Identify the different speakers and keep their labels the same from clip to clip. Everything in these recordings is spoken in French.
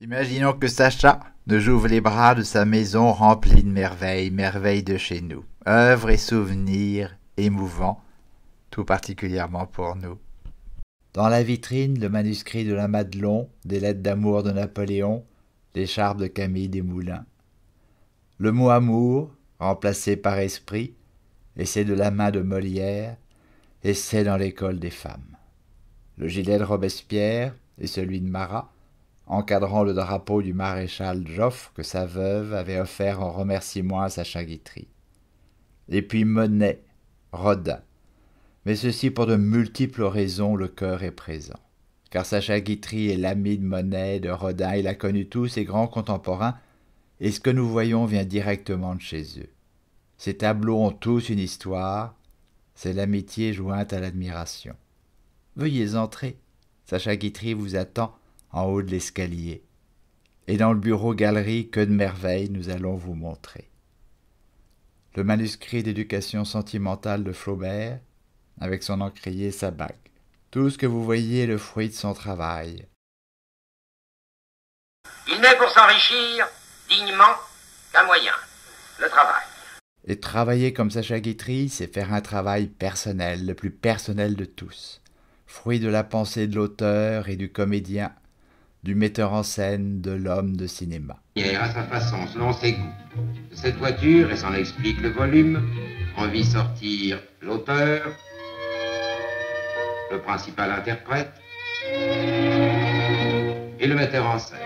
Speaker 1: Imaginons que Sacha nous ouvre les bras de sa maison remplie de merveilles, merveilles de chez nous, œuvres et souvenirs émouvants, tout particulièrement pour nous. Dans la vitrine, le manuscrit de la Madelon, des lettres d'amour de Napoléon, l'écharpe de Camille Desmoulins. Le mot amour, remplacé par esprit, et c'est de la main de Molière, et c'est dans l'école des femmes. Le gilet de Robespierre et celui de Marat, encadrant le drapeau du maréchal Joffre que sa veuve avait offert en remerciement à Sacha Guitry. Et puis Monet, Rodin. Mais ceci pour de multiples raisons, le cœur est présent. Car Sacha Guitry est l'ami de Monet, de Rodin, il a connu tous ses grands contemporains, et ce que nous voyons vient directement de chez eux. Ces tableaux ont tous une histoire, c'est l'amitié jointe à l'admiration. Veuillez entrer, Sacha Guitry vous attend en haut de l'escalier. Et dans le bureau galerie, que de merveilles nous allons vous montrer. Le manuscrit d'éducation sentimentale de Flaubert, avec son encrier et sa bague. Tout ce que vous voyez est le fruit de son travail.
Speaker 2: Il n'est pour s'enrichir dignement qu'un moyen, le travail.
Speaker 1: Et travailler comme Sacha Guitry, c'est faire un travail personnel, le plus personnel de tous. Fruit de la pensée de l'auteur et du comédien, du metteur en scène, de l'homme de cinéma.
Speaker 3: À sa façon, selon ses goûts. De cette voiture, et s'en explique le volume, en vit sortir l'auteur, le principal interprète et le metteur en scène.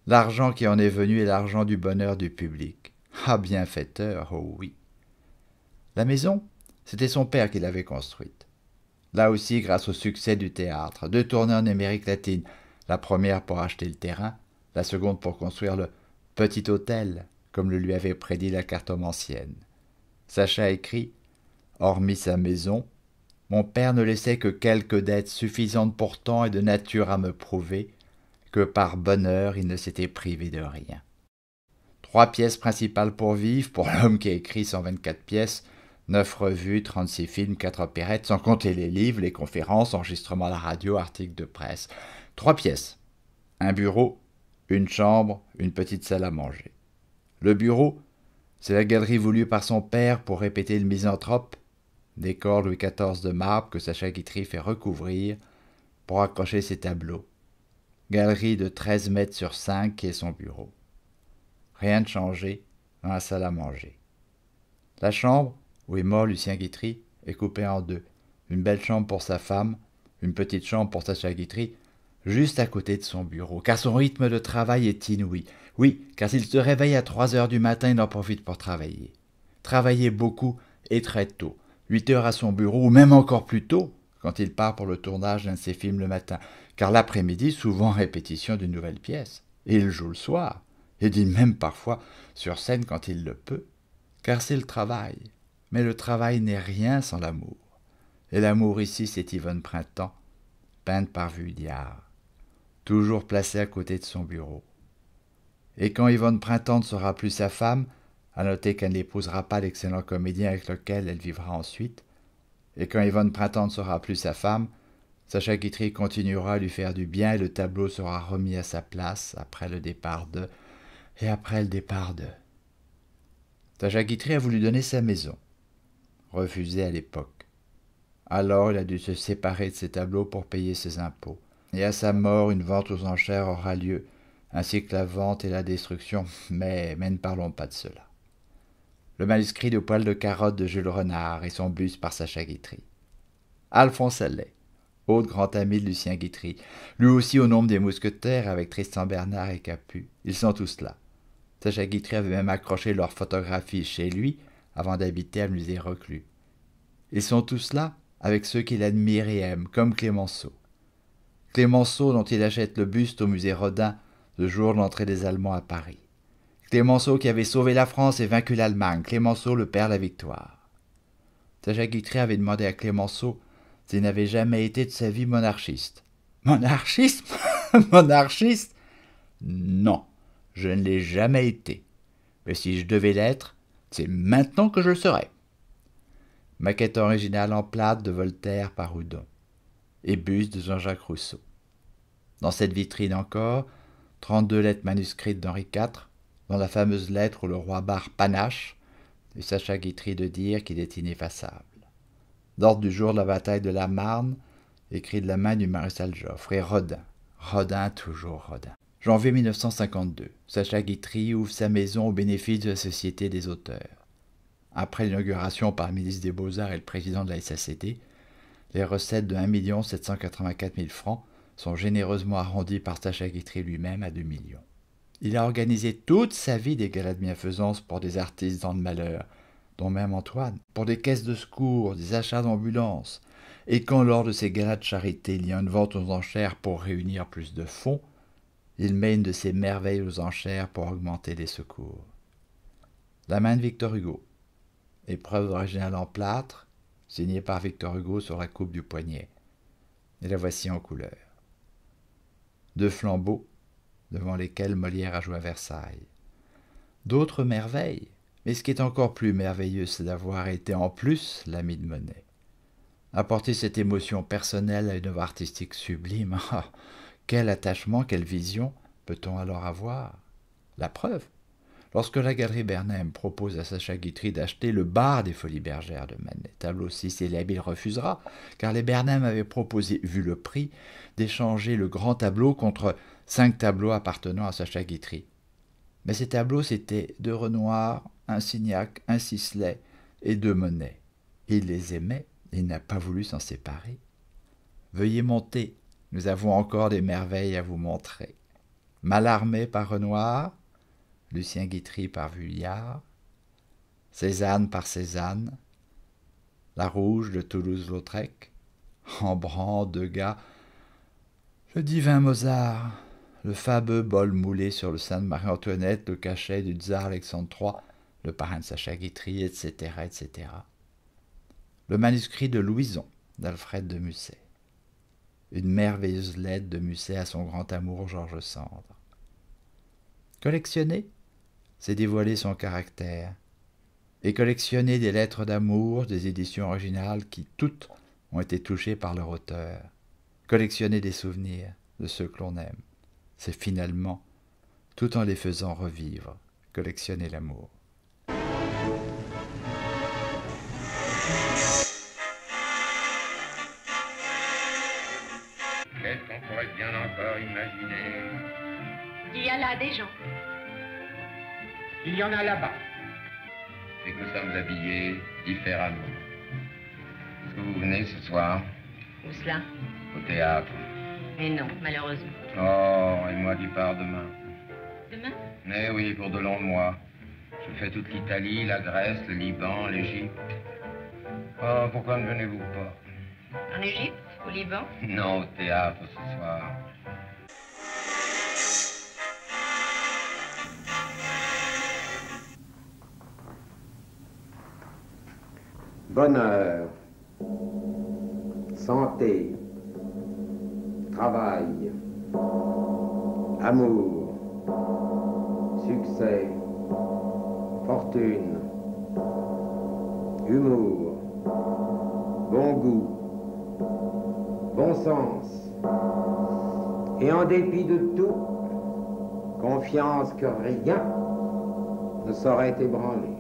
Speaker 1: L'argent qui en est venu est l'argent du bonheur du public. Ah, bienfaiteur, oh oui. La maison, c'était son père qui l'avait construite. Là aussi, grâce au succès du théâtre, 2 tournées en Amérique latine, la première pour acheter le terrain, la seconde pour construire le petit hôtel, comme le lui avait prédit la cartomancienne. Sacha écrit, hormis sa maison, mon père ne laissait que quelques dettes suffisantes pourtant et de nature à me prouver que par bonheur il ne s'était privé de rien. 3 pièces principales pour vivre, pour l'homme qui a écrit 124 pièces, 9 revues, 36 films, 4 opérettes, sans compter les livres, les conférences, enregistrements à la radio, articles de presse. 3 pièces. Un bureau, une chambre, une petite salle à manger. Le bureau, c'est la galerie voulue par son père pour répéter le misanthrope, décor Louis XIV de marbre que Sacha Guitry fait recouvrir pour accrocher ses tableaux. Galerie de 13 mètres sur 5 qui est son bureau. Rien de changé dans la salle à manger. La chambre, où est mort Lucien Guitry, est coupée en 2. Une belle chambre pour sa femme, une petite chambre pour Sacha Guitry, juste à côté de son bureau, car son rythme de travail est inouï. Oui, car s'il se réveille à 3 heures du matin, il en profite pour travailler. Travailler beaucoup et très tôt. 8 heures à son bureau, ou même encore plus tôt, quand il part pour le tournage d'un de ses films le matin, car l'après-midi, souvent répétition d'une nouvelle pièce. Et il joue le soir, et dit même parfois sur scène quand il le peut, car c'est le travail. Mais le travail n'est rien sans l'amour. Et l'amour ici, c'est Yvonne Printemps, peinte par Vuillard, toujours placée à côté de son bureau. Et quand Yvonne Printemps ne sera plus sa femme, à noter qu'elle n'épousera pas l'excellent comédien avec lequel elle vivra ensuite, et quand Yvonne Printemps ne sera plus sa femme, Sacha Guitry continuera à lui faire du bien et le tableau sera remis à sa place après le départ d'eux, et après le départ d'eux. Sacha Guitry a voulu donner sa maison, refusée à l'époque. Alors il a dû se séparer de ses tableaux pour payer ses impôts. Et à sa mort, une vente aux enchères aura lieu, ainsi que la vente et la destruction, mais ne parlons pas de cela. Le manuscrit de Poil de carotte de Jules Renard et son buste par Sacha Guitry. Alphonse Allais, autre grand ami de Lucien Guitry, lui aussi au nombre des mousquetaires avec Tristan Bernard et Capu. Ils sont tous là. Sacha Guitry avait même accroché leurs photographies chez lui avant d'habiter à Musée Reclus. Ils sont tous là avec ceux qu'il admire et aime, comme Clémenceau. Clémenceau dont il achète le buste au musée Rodin le jour de l'entrée des Allemands à Paris. Clémenceau qui avait sauvé la France et vaincu l'Allemagne. Clémenceau, le père de la victoire. Sacha Guitry avait demandé à Clémenceau s'il n'avait jamais été de sa vie monarchiste. Monarchiste? Monarchiste? Non, je ne l'ai jamais été. Mais si je devais l'être, c'est maintenant que je le serais. Maquette originale en plâtre de Voltaire par Houdon. Et buste de Jean-Jacques Rousseau. Dans cette vitrine encore, 32 lettres manuscrites d'Henri IV, dont la fameuse lettre où le roi barre panache, et Sacha Guitry de dire qu'il est ineffaçable. D'ordre du jour de la bataille de la Marne, écrit de la main du maréchal Joffre, et Rodin. Rodin, toujours Rodin. Janvier 1952, Sacha Guitry ouvre sa maison au bénéfice de la Société des auteurs. Après l'inauguration par le ministre des Beaux-Arts et le président de la SACD, les recettes de 1 784 000 francs sont généreusement arrondies par Sacha Guitry lui-même à 2 millions. Il a organisé toute sa vie des galas de bienfaisance pour des artistes dans le malheur, dont même Antoine, pour des caisses de secours, des achats d'ambulances. Et quand lors de ces galas de charité il y a une vente aux enchères pour réunir plus de fonds, il met une de ses merveilles aux enchères pour augmenter les secours. La main de Victor Hugo, épreuve originale en plâtre, signée par Victor Hugo sur la coupe du poignet. Et la voici en couleur. 2 flambeaux, devant lesquels Molière a joué à Versailles. D'autres merveilles, mais ce qui est encore plus merveilleux, c'est d'avoir été en plus l'ami de Monet. Apporter cette émotion personnelle à une œuvre artistique sublime, quel attachement, quelle vision peut-on alors avoir? La preuve, lorsque la Galerie Bernheim propose à Sacha Guitry d'acheter le bar des Folies Bergères de Manet, tableau si célèbre, il refusera, car les Bernheim avaient proposé, vu le prix, d'échanger le grand tableau contre 5 tableaux appartenant à Sacha Guitry. Mais ces tableaux, c'étaient 2 Renoir, 1 Signac, 1 Sisley et 2 Monet. Il les aimait, et il n'a pas voulu s'en séparer. Veuillez monter, nous avons encore des merveilles à vous montrer. Mallarmé par Renoir, Lucien Guitry par Vuillard, Cézanne par Cézanne, La Rouge de Toulouse-Lautrec, Rembrandt, Degas, le divin Mozart, le fameux bol moulé sur le sein de Marie-Antoinette, le cachet du tsar Alexandre III, le parrain de Sacha Guitry, etc., etc. Le manuscrit de Louison d'Alfred de Musset. Une merveilleuse lettre de Musset à son grand amour Georges Sand. Collectionner, c'est dévoiler son caractère. Et collectionner des lettres d'amour, des éditions originales qui toutes ont été touchées par leur auteur. Collectionner des souvenirs de ceux que l'on aime. C'est finalement, tout en les faisant revivre, collectionner l'amour.
Speaker 3: Qu'est-ce qu'on pourrait bien encore imaginer?
Speaker 4: Il y a là des gens.
Speaker 2: Il y en a là-bas.
Speaker 3: Et que nous sommes habillés différemment. Est-ce que vous venez ce soir
Speaker 4: Où cela?
Speaker 3: au théâtre?
Speaker 4: Mais non, malheureusement.
Speaker 3: Oh, et moi qui pars demain.
Speaker 4: Demain?
Speaker 3: Eh oui, pour de longs mois. Je fais toute l'Italie, la Grèce, le Liban, l'Égypte. Oh, pourquoi ne venez-vous pas?
Speaker 4: En Égypte? Au Liban?
Speaker 3: Non, au théâtre ce soir.
Speaker 5: Bonheur, santé, travail, amour, succès, fortune, humour, bon goût, bon sens, et en dépit de tout, confiance que rien ne saurait ébranler.